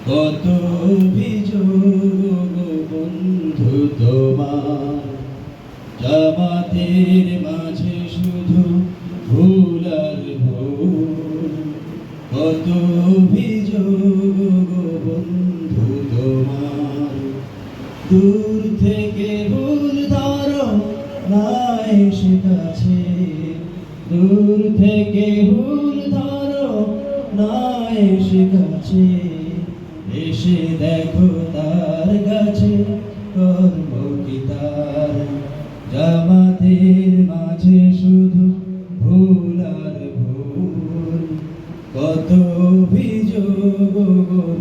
কত অভিযোগ বন্ধু তোমার, জামাতের মাঝে শুধু ভুল আর ভুল। কত অভিযোগ বন্ধু তোমার, দূর থেকে ভুল ধরো নাই সে কাছে, দূর থেকে ভুল ধরো নাই সে কাছে, এসে দেখো তার কাছে কর্ম কি তার। জামাতের মাঝে শুধু ভুল আর ভুল, কত অভিযোগ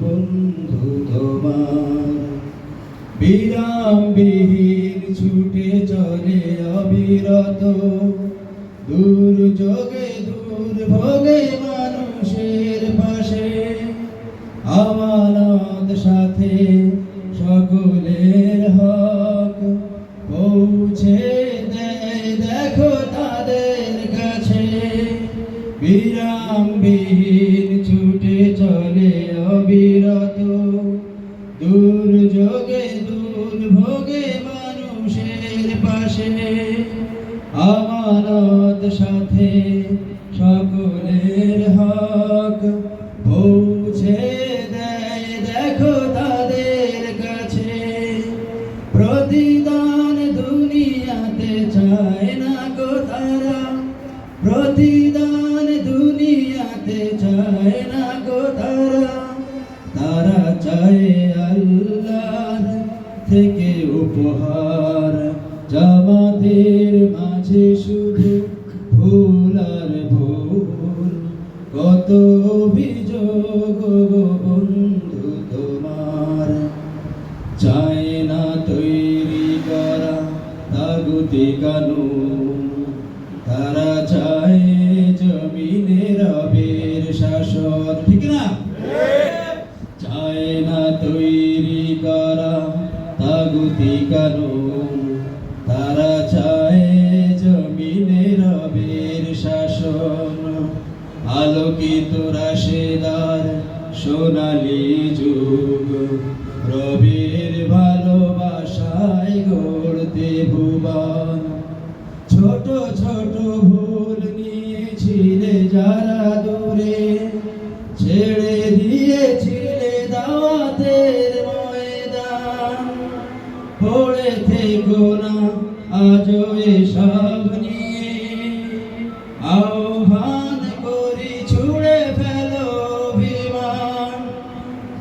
বন্ধু তোমার। বিরামবিহীন ছুটে চলে অবিরত, দুর্যোগে দুর্ভোগে মানুষের পাশে, আমানত সাথে সকলের হক পৌঁছে দেয় দেখো তাদের কাছে। বিরামবিহীন ছুটে চলে অবিরত, দুর্যোগে দুর্ভোগে মানুষের পাশে, আমানত সাথে সকলের হক পৌঁছে দেয় দেখো তাদের কাছে। প্রতিদান দুনিয়াতে চায় না গো তারা, প্রতিদান দুনিয়াতে চায় না গো তারা, তারা চায় আল্লাহর থেকে উপহার। জামাতের মাঝে শুধু ভুল আর ভুল, কত অভিযোগ বন্ধু তোমার। চায় না তৈরি করা তাগুতি কানুন, তারা চায় জমিনে রবের শাসন, ঠিক না? চায় না তৈরি করা তাগুতি কানুন, তারা চায় জমিনে রবের শাসন। আলোকিত রাশেদার সোনালী যুগ, রবের ভালোবাসায় গড়তে ভুবন। ছোট ছোট ভুল নিয়েছিলে যারা দূরে, ছেড়ে দিয়েছিলে দাওয়াতের ময়দান। পড়ে থেকো না আজও এসব নিয়ে, আহ্বান করি ছুঁড়ে ফেলো অভিমান।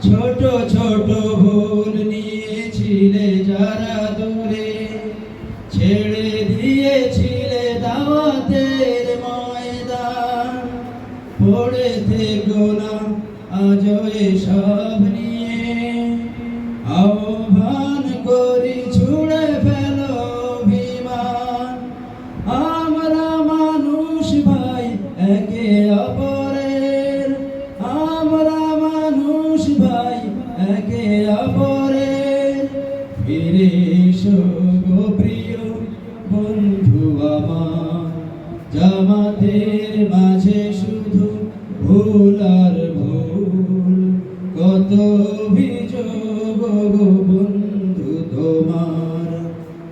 ছোট ছোট ভুল নিয়েছিলে যারা দূরে, ছেড়ে দিয়েছিলে দাওয়াতের ময়দান। পড়ে থেকো না আজও এসব নিয়ে, আহ্বান করি ছুঁড়ে ফেলো অভিমান। আমরা মানুষ ভাই একে অপরের, আমরা মানুষ ভাই একে অপরের। ফিরে এসো গো প্রিয় বন্ধু আমার, জামাতের মাঝে শুধু ভুল আর ভুল, কত অভিযোগ বন্ধু তোমার।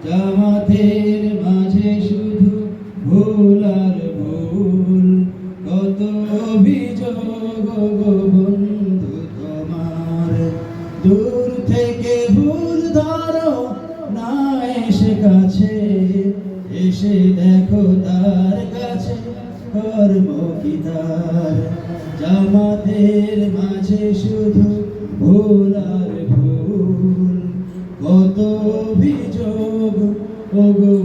জামাতের মাঝে শুধু ভুল আর ভুল, কত অভিযোগ বন্ধু তোমার। দূর থেকে ভুল ধরো না এসে কাছে, এসে দেখো তার কাছে কর্ম কি তার। জামাতের মাঝে শুধু ভুল আর ভুল, কত অভিযোগ ওগো